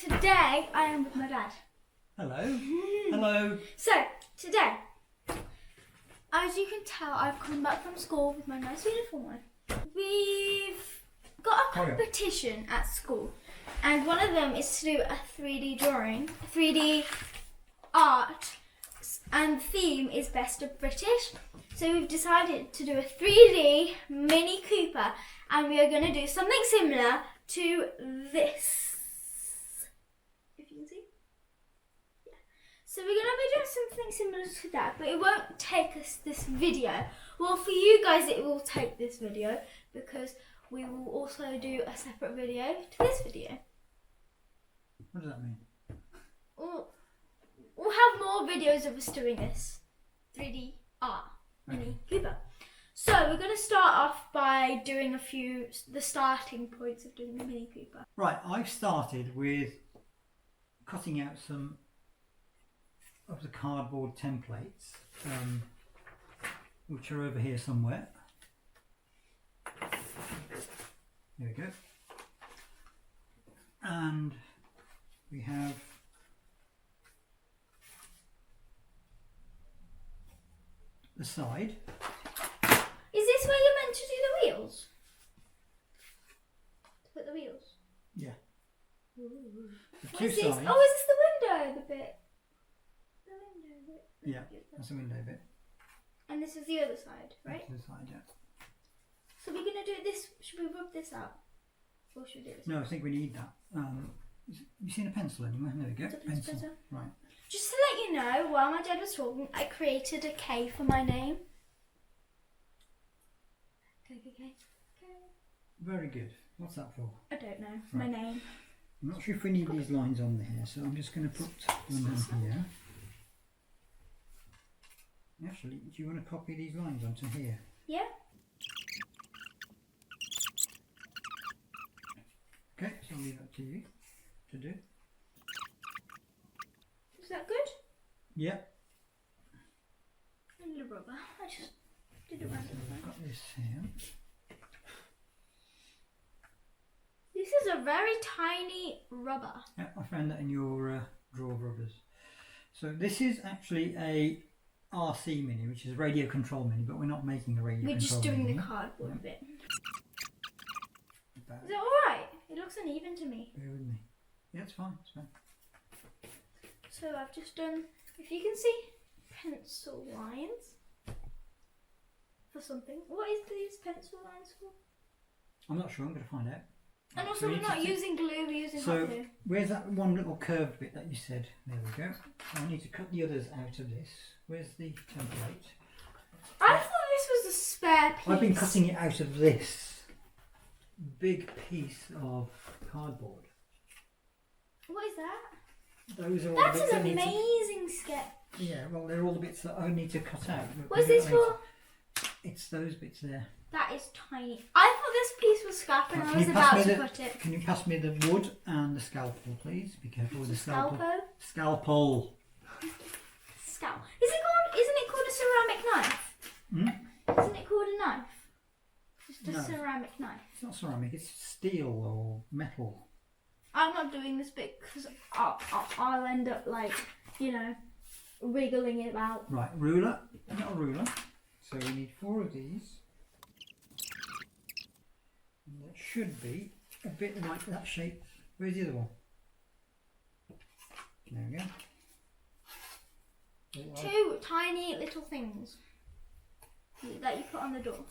today I am with my dad. Hello. Hello. So, today, as you can tell, I've come back from school with my nice uniform on. We've got a competition at school, and one of them is to do a 3D drawing, 3D art, and the theme is Best of British. So we've decided to do a 3D Mini Cooper, and we are going to do something similar to this. If you can see. Yeah. So we're going to be doing something similar to that, but it won't take us this video. Well, for you guys it will take this video, because we will also do a separate video to this video. What does that mean? We'll have more videos of us doing this 3D art Mini Cooper. So we're going to start off by doing the starting points of doing the Mini Cooper. Right, I've started with cutting out some of the cardboard templates, which are over here somewhere. There we go. And we have the side. Is this where you're meant to do the wheels? To put the wheels? Yeah. Ooh. The What two is this? sides. Oh, is this the window, the bit? The window bit. Yeah, that's the window bit. And this is the other side, right? That's the side, yeah. So we're going to do this. Should we rub this out? Or should we do this? No, I think we need that. You seen a pencil anywhere? There we go. Is it pencil? Right. Just to let you know, while my dad was talking, I created a K for my name. K. Very good. What's that for? I don't know. Right. My name. I'm not sure if we need these lines on there, so I'm just going to put one on here. Actually, do you want to copy these lines onto here? Yeah. Okay, so I'll leave that to you to do. Is that good? Yeah. A little rubber. I just did it random. I've got this here. This is a very tiny rubber. Yeah, I found that in your drawer of rubbers. So this is actually a RC Mini, which is a radio control Mini, but we're not making a radio control We're just doing Mini. the cardboard bit. About Is it alright? It looks uneven to me. Bear with me. Yeah, it's fine. It's fine. So I've just done, if you can see, pencil lines for something. What is these pencil lines for? I'm not sure. I'm going to find out. And also So we we're need not to using glue, we're using hot So glue. where's that one little curved bit that you said? There we go. I need to cut the others out of this. Where's the template? I thought this was a spare piece. I've been cutting it out of this big piece of cardboard. What is that? Those are all That's the bits an I need to... amazing sketch. Yeah, well, they're all the bits that I need to cut out. What is this for? It's those bits there. That is tiny. I thought this piece was scrap and I was about to put it. Can you pass me the wood and the scalpel, please? Be careful with the scalpel. Scalpel? Scalpel. Isn't it called a ceramic knife? Hmm? Isn't it called a knife? Just a No. ceramic knife. It's not ceramic, it's steel or metal. I'm not doing this bit because I'll end up like, you know, wiggling it out. Right, ruler. Not a ruler. So we need 4 of these. And that should be a bit like that shape. Where's the other one? There we go. 2 tiny little things that you put on the door.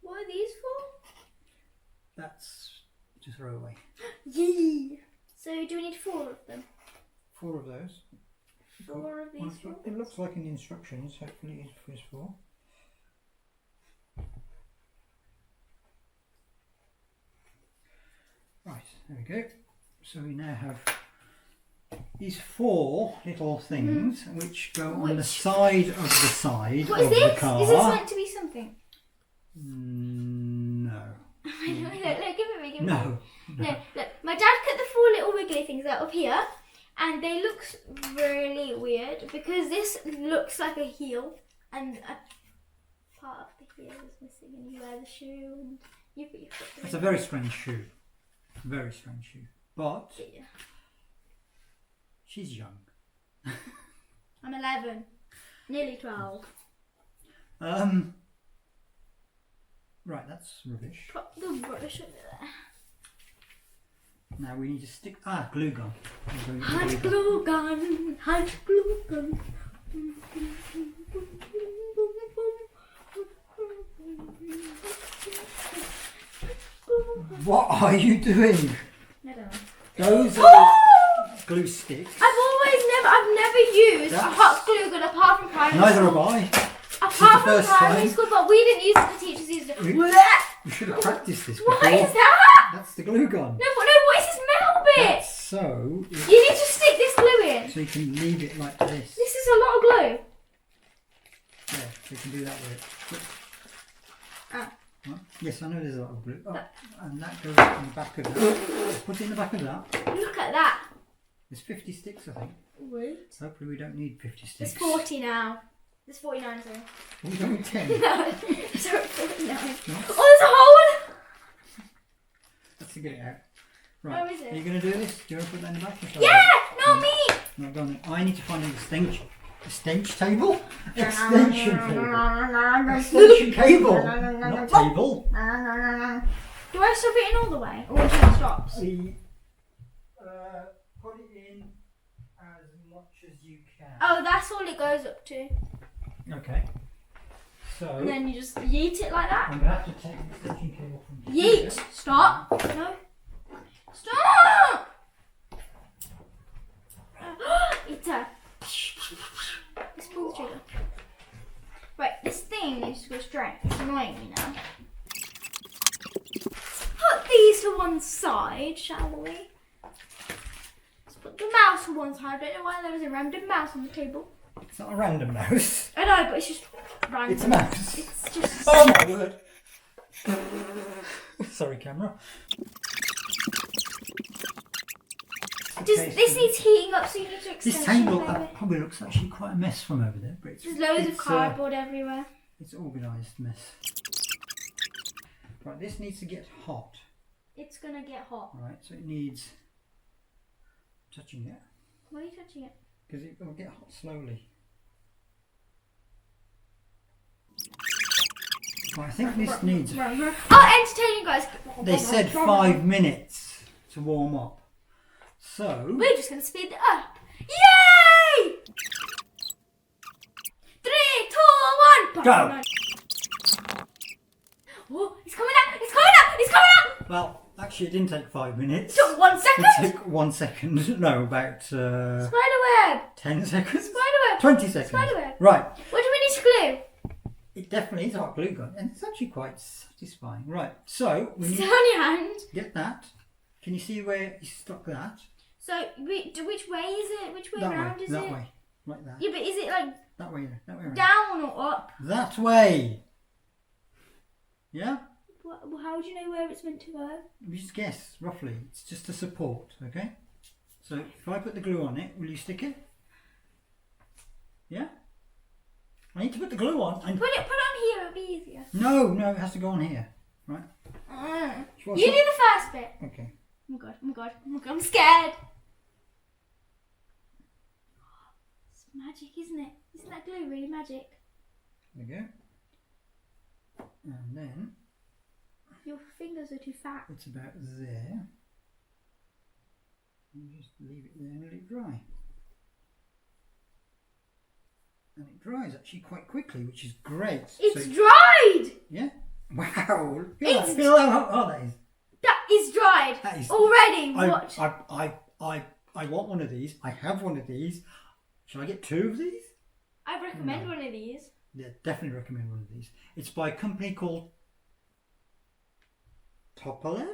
What are these for? That's to throw away. Yee! So do we need 4 of them? 4 of those. 4 of these? It looks like in the instructions. Hopefully it's 4. Right, there we go. So we now have these 4 little things which go on the side of the side What of is this? the car. Is this meant to be something? No. Look, give it me, give it me. No. No, look, my dad cut the 4 little wiggly things out up here, and they look really weird because this looks like a heel, and a part of the heel is missing, and you wear the shoe, and you put your foot in. It's a very strange shoe. very strange shoe. But Yeah. she's young. I'm 11. Nearly 12. Right, that's rubbish. Put the rubbish over there. Now we need to stick glue gun. Hot glue gun. Hot glue gun. What are you doing? I don't know. Those are glue sticks. I've never used a hot glue gun apart from primary Neither school. have I. Apart from first primary time. school, but we didn't use it. The teachers used it. We should have practiced this before. What is that? That's the glue gun. No, what is this metal bit? That's so You need to stick this glue in. you can leave it like this. This is a lot of glue. Yeah, so you can do that with it. Ah. Right. Yes, I know there's a lot of glue. Oh, and that goes in the back of that. Put it in the back of that. Look at that. There's 50 sticks, I think. Wait. Hopefully we don't need 50 sticks. There's 40 now. There's 49, sorry. We don't need 10. No, sorry, 49. Oh, there's a hole. Let's get it out. Right. Where is it? Are you going to do this? Do you want to put that in the back? Or shall Yeah, I? not me. No, go on then. I need to find a stench table? Extension cable. Extension cable. Not table. Do I shove it in all the way? Or do it stops? Put it in as much as you can. Oh, that's all it goes up to. Okay. So And then you just yeet it like that. I'm going to have to take the extension cable from here. Yeet! Stop! No. Stop! It's a... Let's pull the trigger. Right, this thing needs to go straight. It's annoying me now. Put these to one side, shall we? Let's put the mouse to one side. I don't know why there was a random mouse on the table. It's not a random mouse. I know, but it's just random. It's a mouse. It's just... Oh my word. Sorry, camera. This needs heating up, so you need to extend This table it. probably looks actually quite a mess from over there, but There's loads of cardboard everywhere. It's organised mess. Right, this needs to get hot. It's gonna get hot. Right, so it needs touching it Why are you touching it? because it will get hot slowly. Right, I think this needs. Oh, entertaining, guys. They said 5 minutes to warm up. So We're just gonna speed it up. Yay! 3, 2, 1. Go. Oh, it's coming out! It's coming out! It's coming out! well, actually, it didn't take 5 minutes. Took 1 second. It took 1 second. No, about Spiderweb. 10 seconds. Spiderweb. 20 seconds. Spiderweb. Right. What do we need to glue? It definitely is a hot glue gun, and it's actually quite satisfying. Right, so we It's need on your hand. to get that. Can you see where you stuck that? So, which way is it? Which way That round way, is that it? way, like that. Yeah, but is it like That way around. down or up? That way. Yeah? Well, how do you know where it's meant to go? We just guess, roughly. It's just a support, okay? So if I put the glue on it, will you stick it? Yeah? I need to put the glue on. And Put it on here, it'll be easier. No, it has to go on here. Right? You do the first bit. Okay. Oh my god, oh my god, oh my god, I'm scared. It's magic, isn't it? Isn't that glue really magic? There we go. And then Your fingers are too fat. it's about there. You just leave it there and let it dry. And it dries actually quite quickly, which is great. It's So- dried! yeah. Wow. It's- Feel how hot that is. That is dried! That is Already! What? I want one of these. I have one of these. Shall I get 2 of these? I recommend one of these. Yeah, definitely recommend one of these. It's by a company called Topolev.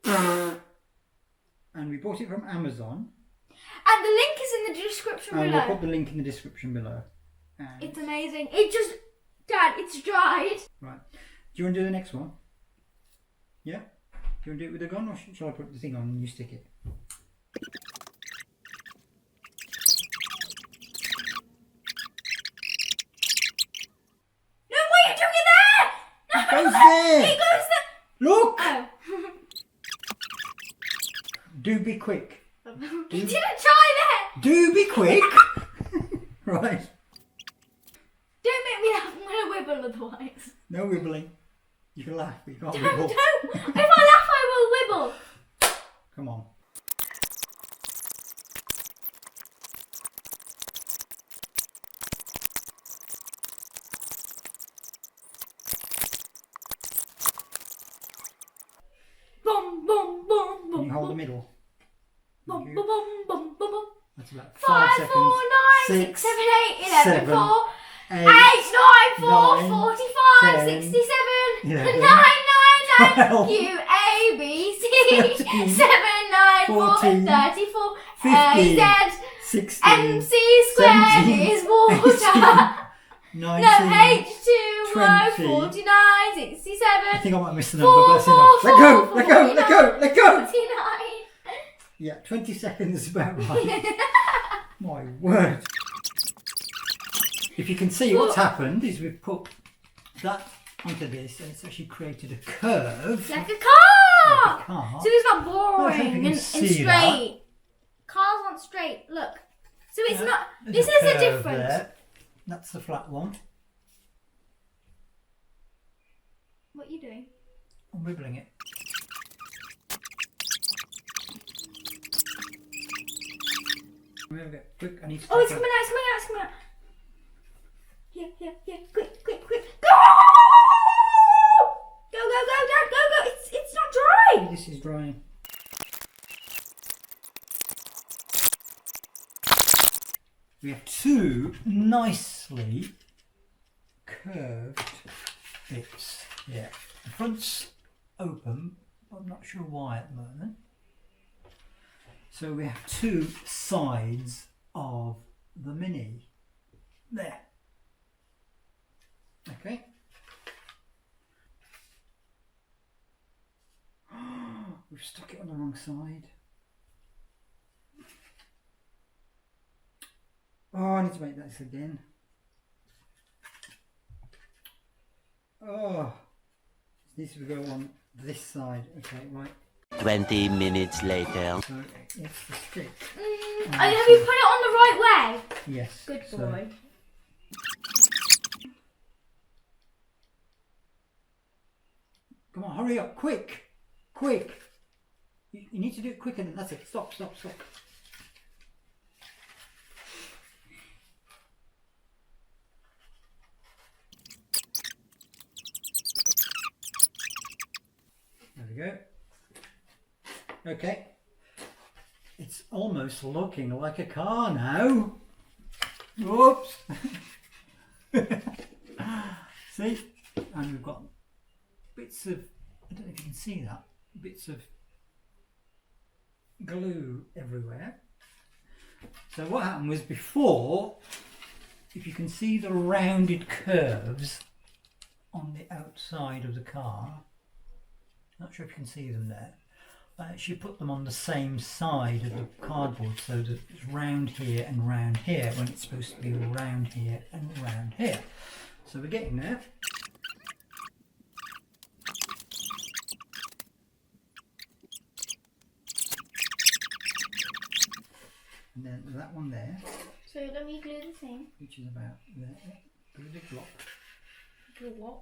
And we bought it from Amazon. And the link is in the description And below. we'll put the link in the description below. And It's amazing. It just... Dad, it's dried. right. Do you want to do the next one? Yeah? Do you want to do it with the gun, or shall I put the thing on and you stick it? No, why are you doing it there? It goes there! It goes there! Look! Oh. Do be quick. You didn't try that! Do be quick. Right. Don't make me laugh, I'm going to wibble otherwise. No wibbling. You can laugh, but you can't Don't! wibble. If I laugh, I will wibble. Come on. Boom, boom, boom, Can boom. you hold the middle? Boom, Thank boom, you. boom, boom, boom, boom. That's about 5, 5 4, 9, seconds. 6, 7, 8, 11, 7, 4, 8, 8, 9, 4, 9, 45, 10, 67, 11, 9, 9, 12, Q, A, B, C, 13, 7, 9, 4, 14, 34, 15, Z, 16, MC squared 17, is water. 19, No, H2O, 20. 49, I 67, think I might miss the number, but that's 4, enough. 4, Let go, 4, let go, let go, let go. 49. Yeah, 20 seconds is about right. My word. If you can see what's happened is we've put that onto this and it's actually created a curve. Like a car! Like a car. So it's not I don't know if boring you and, can and see straight. that. Cars aren't straight. Look. So it's Yeah, not. there's This is a curve difference. there. That's the flat one. What are you doing? I'm wibbling it. There we go. Quick, I need to Oh, it's take coming a- out, it's coming out, it's coming out. Here, here, here. Quick, quick, quick. Go! Go, go, go, Dad, go, go. It's not dry. This is drying. We have two nicely curved bits here. The front's open, but I'm not sure why at the moment. So we have two sides of the Mini. There. Okay. We've stuck it on the wrong side. Oh, I need to make this again. Oh, this needs to go on this side. Okay, right. 20 minutes later. So it's the stick. Have you put it on the right way? Yes. Good so- boy. Come on, hurry up, quick, quick. You need to do it quicker than that's it. Stop, stop, stop. There we go. Okay. It's almost looking like a car now. Whoops. See? And we've got bits of, I don't know if you can see that, bits of glue everywhere. So what happened was before, if you can see the rounded curves on the outside of the car, not sure if you can see them there, I actually put them on the same side of the cardboard so that it's round here and round here when it's supposed to be round here and round here. So we're getting there. And then that one there, So let me glue the thing. which is about there, glue the drop. Glue what?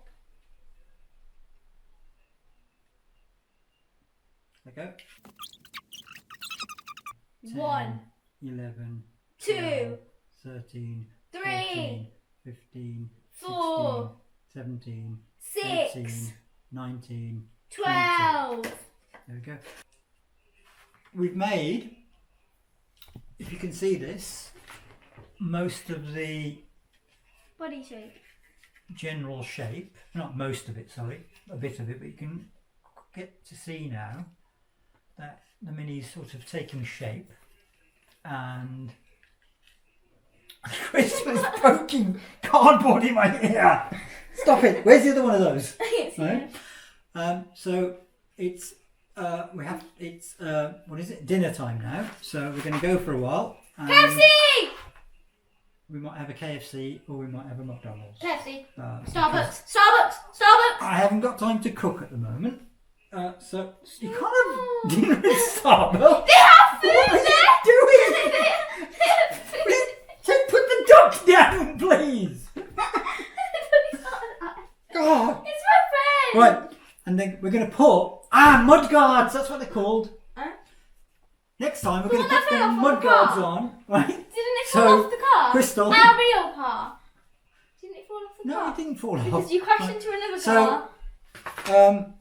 There we go. 1, 11, 2, 12, 13, 3, 14, 15, 4, 16, 17, 6, 18, 19, 12. There we go. We've made, if you can see this, most of the Body shape. general shape, not most of it, sorry, a bit of it, but you can get to see now that the Mini is sort of taking shape, and Christmas poking cardboard in my ear. Stop it! Where's the other one of those? It's Right? So it's what is it? Dinner time now. So we're going to go for a while. Pepsi! We might have a KFC or we might have a McDonald's. Pepsi. Because Starbucks. Starbucks. Starbucks. I haven't got time to cook at the moment. So you kind of stop. No? They have food What are you doing? Just put the ducks down, please. God. It's my friend. Right, and then we're going to put mud guards. That's what they're called. Huh? Next time we're Well, going to put they the fell off mud the guards car. on, right? Didn't it So, fall off the car? Crystal. Our real car. Didn't it fall off the No, car? it didn't fall off. Because you crashed Right. into another So, car.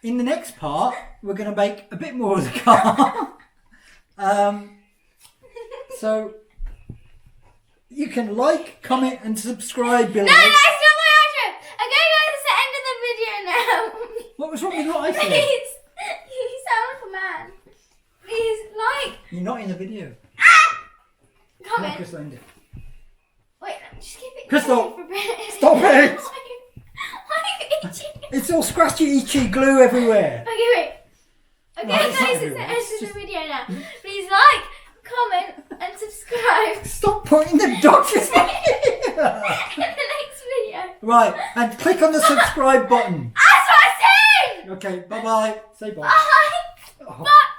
In the next part, we're going to make a bit more of the car. So you can like, comment, and subscribe below. No, that's not my outro. Okay, guys, it's the end of the video now. What was wrong with what I said? Please, you sound like a man. Please, like, You're not in the video. Come on, comment. Crystal, end it. Wait, just keep it Crystal, for a bit. stop it. Why are you itching? It's all scratchy, itchy glue everywhere. Okay, wait. Okay, No, it's not guys, it's the everywhere. end It's of just- the video now. Please like, comment, and subscribe Stop putting the doctors in here. in the next video. Right, and click on the subscribe button. That's what I said! Okay, bye-bye. Say bye. Bye! Oh. Bye!